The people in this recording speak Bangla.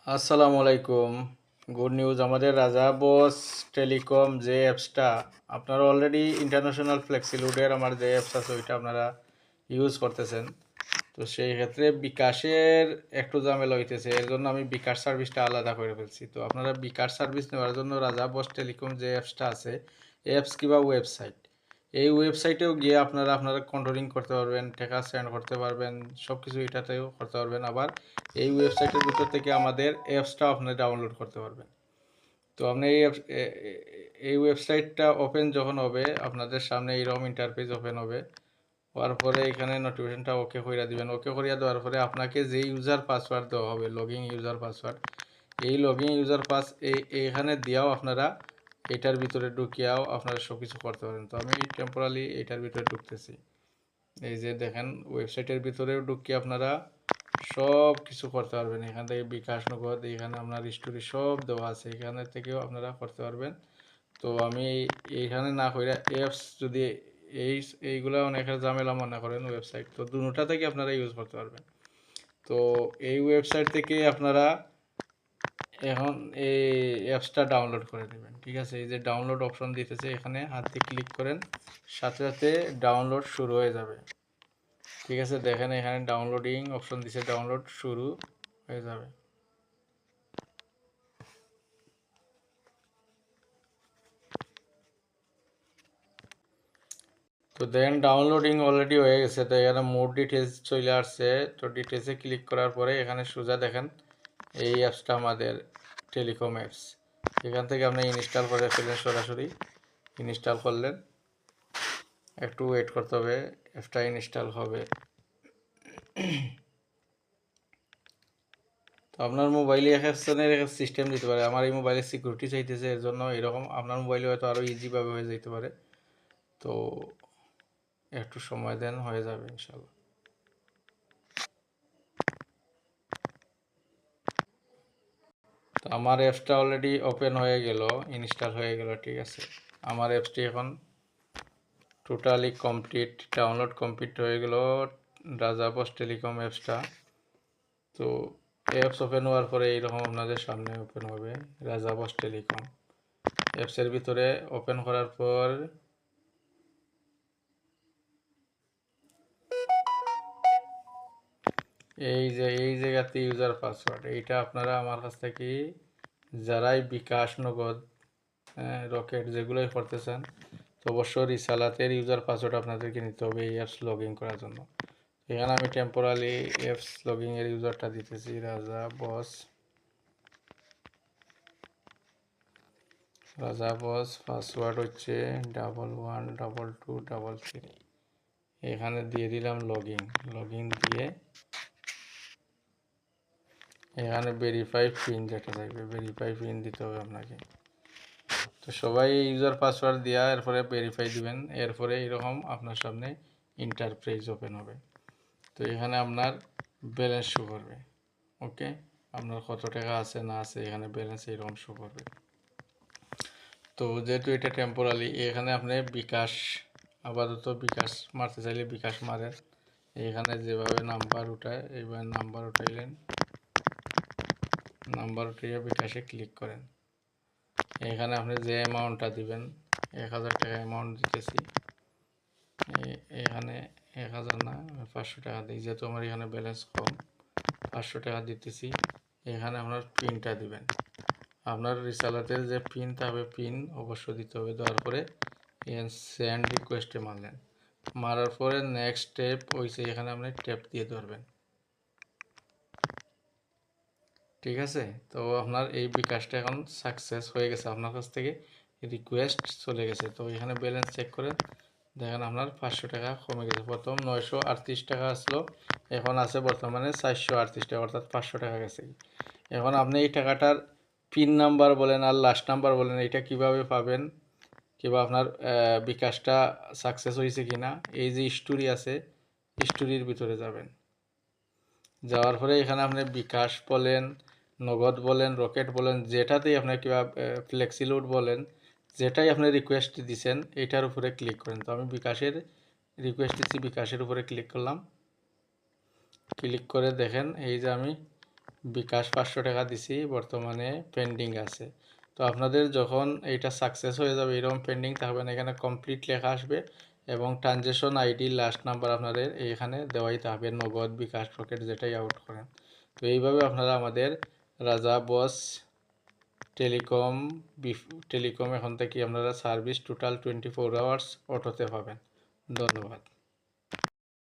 আসসালামু আলাইকুম। গুড নিউজ, আমাদের রাজা বস টেলিকম যে অ্যাপসটা আপনারা অলরেডি ইন্টারন্যাশনাল ফ্লেক্সিলোডের আমার যে অ্যাপস আছে ওইটা আপনারা ইউজ করতেছেন। তো সেই ক্ষেত্রে বিকাশের একটু ঝামেলা হইতেছে, এর জন্য আমি বিকাশ সার্ভিসটা আলাদা করে ফেলছি। তো আপনারা বিকাশ সার্ভিস নেওয়ার জন্য রাজা বস টেলিকম যে অ্যাপসটা আছে, অ্যাপস কিংবা ওয়েবসাইট, এই ওয়েবসাইটেও গিয়ে আপনারা কন্ট্রোলিং করতে পারবেন, টাকা সেন্ড করতে পারবেন, সব কিছু এটাতেও করতে পারবেন। আবার এই ওয়েবসাইটের ভিতর থেকে আমাদের অ্যাপসটাও আপনি ডাউনলোড করতে পারবেন। তো আপনি এই ওয়েবসাইটটা ওপেন যখন হবে আপনাদের সামনে এইরকম ইন্টারফেস ওপেন হবে। হওয়ার পরে এখানে নোটিফিকেশনটা ওকে কইরা দিবেন। ওকে করিয়া দেওয়ার পরে আপনাকে যে ইউজার পাসওয়ার্ড দেওয়া হবে, লগইন ইউজার পাসওয়ার্ড, এই লগইন ইউজার পাস এইখানে দিয়াও আপনারা এটার ভিতরে ঢুকিয়াও আপনারা সব কিছু করতে পারেন। তো আমি টেম্পোরালি এটার ভিতরে ঢুকতেছি। এই যে দেখেন, ওয়েবসাইটের ভিতরেও ঢুকিয়ে আপনারা সব কিছু করতে পারবেন। এখান থেকে বিকাশ নগদ, এখানে আপনার স্টোরি সব দেওয়া আছে, এখানে থেকেও আপনারা করতে পারবেন। তো আমি এইখানে না কইরা অ্যাপস যদি এই এইগুলা অনেকের ঝামেলা মনে করেন ওয়েবসাইট, তো দুটা থেকে আপনারা ইউজ করতে পারবেন। তো এই ওয়েবসাইট থেকে আপনারা এখন এই অ্যাপসটা ডাউনলোড করে নেবেন। ঠিক আছে, এই যে ডাউনলোড অপশন দিতেছে, এখানে হাত দিয়ে ক্লিক করেন, সাথে সাথে ডাউনলোড শুরু হয়ে যাবে। ঠিক আছে, দেখেন এখানে ডাউনলোডিং অপশন দিছে, ডাউনলোড শুরু হয়ে যাবে। তো দেখেন ডাউনলোডিং অলরেডি হয়ে গেছে। তো এখানে মোর ডিটেলস চলে আসছে। তো ডিটেলসে ক্লিক করার পরে এখানে সোজা দেখেন এই অ্যাপসটা আমাদের টেলিকম অ্যাপস। এখান থেকে আপনি ইনস্টল করে ফেলেন, সরাসরি ইনস্টল করলেন। একটু ওয়েট করতে হবে, অ্যাপসটা ইনস্টল হবে। তো আপনার মোবাইলে এক একজনের এক সিস্টেম দিতে পারে। আমার এই মোবাইলে সিকিউরিটি চাইতেছে, এর জন্য এরকম। আপনার মোবাইলে হয়তো আরও ইজিভাবে হয়ে যেতে পারে। তো একটু সময় দেন, হয়ে যাবে ইনশাল্লাহ। তো আমার অ্যাপসটা অলরেডি ওপেন হয়ে গেল, ইনস্টল হয়ে গেল। ঠিক আছে, আমার অ্যাপসটি এখন টোটালি কমপ্লিট, ডাউনলোড কমপ্লিট হয়ে গেল রাজা বস টেলিকম অ্যাপসটা। তো অ্যাপস ওপেন হওয়ার পরে এইরকম আপনাদের সামনে ওপেন হবে রাজা বস টেলিকম। অ্যাপসের ভিতরে ওপেন করার পর এই যে এই জায়গাতে ইউজার পাসওয়ার্ড, এইটা আপনারা আমার কাছ থেকে যারাই বিকাশ নগদ রকেট যেগুলোই করতেছেন, তো অবশ্যই রিসালাতের ইউজার পাসওয়ার্ড আপনাদেরকে নিতে হবে এই অ্যাপস লগ ইন করার জন্য। এখানে আমি টেম্পোরালি অ্যাপস লগ ইনের ইউজারটা দিতেছি রাজা বস পাসওয়ার্ড হচ্ছে 112233। এখানে দিয়ে দিলাম লগ ইন দিয়ে এখানে ভেরিফাই পিন যেটা থাকবে, ভেরিফাই পিন দিতে হবে আপনাকে। তো সবাই ইউজার পাসওয়ার্ড দিয়া এরপরে ভেরিফাই দিবেন। এরপরে এরকম আপনার সামনে ইন্টারফেস ওপেন হবে। তো এখানে আপনার ব্যালেন্স শো করবে। ওকে, আপনার কত টাকা আছে না আছে এখানে ব্যালেন্স এরকম শো করবে। তো যেহেতু এটা টেম্পোরারি, এখানে আপনি বিকাশ আপাতত বিকাশ মারতে চাইলে বিকাশ মারেন। এখানে যেভাবে নাম্বার উঠায় এইভাবে নাম্বার উঠাইলেন, নাম্বার উঠিয়ে বিকাশে ক্লিক করেন। এখানে আপনি যে অ্যামাউন্টটা দিবেন, 1000 টাকা অ্যামাউন্ট দিতেছি। এখানে 1000 না, 500 টাকা দিই, যেহেতু আমার এখানে ব্যালেন্স কম, 500 টাকা দিতেছি। এখানে আপনার পিনটা দিবেন, আপনার রিসালাতের যে পিন থাকবে পিন অবশ্য দিতে হবে। দেওয়ার পরে এখানে সেন্ড রিকোয়েস্টে মারলেন, মারার পরে নেক্সট স্টেপ হয়েছে এখানে আপনি ট্যাপ দিয়ে ধরবেন। ঠিক আছে, তো আপনার এই বিকাশটা এখন সাকসেস হয়ে গেছে, আপনার কাছ থেকে রিকোয়েস্ট চলে গেছে। তো এখানে ব্যালেন্স চেক করেন, দেখেন আপনার 500 টাকা কমে গেছে। প্রথম 938 টাকা আসলো, এখন আছে বর্তমানে 438 টাকা, অর্থাৎ 500 টাকা গেছে। এখন আপনি এই টাকাটার পিন নাম্বার বলেন আর লাস্ট নাম্বার বলেন, এটা কিভাবে পাবেন, কিংবা আপনার বিকাশটা সাকসেস হয়েছে কিনা, এই যে স্টোরি আছে স্টোরির ভিতরে যাবেন। যাওয়ার পরে এখানে আপনি বিকাশ বলেন, নগদ বলেন, রকেট বলেন, যেটাতেই আপনি কিংবা ফ্লেক্সিলোড বলেন, যেটাই আপনি রিকোয়েস্ট দিছেন এটার উপরে ক্লিক করেন। তো আমি বিকাশের রিকোয়েস্ট দিচ্ছি, বিকাশের উপরে ক্লিক করলাম। ক্লিক করে দেখেন এই যে আমি বিকাশ 500 টাকা দিছি, বর্তমানে পেন্ডিং আছে। তো আপনাদের যখন এইটা সাকসেস হয়ে যাবে, এরকম পেন্ডিং থাকবে না, এখানে কমপ্লিট লেখা আসবে এবং ট্রানজ্যাকশন আইডি লাস্ট নাম্বার আপনাদের এইখানে দেওয়াই থাকবে, নগদ, বিকাশ, রকেট যেটাই আউট করেন। তো এইভাবে আপনারা আমাদের রাজা বস টেলিকম টেলিকম এখন থেকে আপনারা সার্ভিস টোটাল 24 আওয়ার্স অটোতে পাবেন। ধন্যবাদ।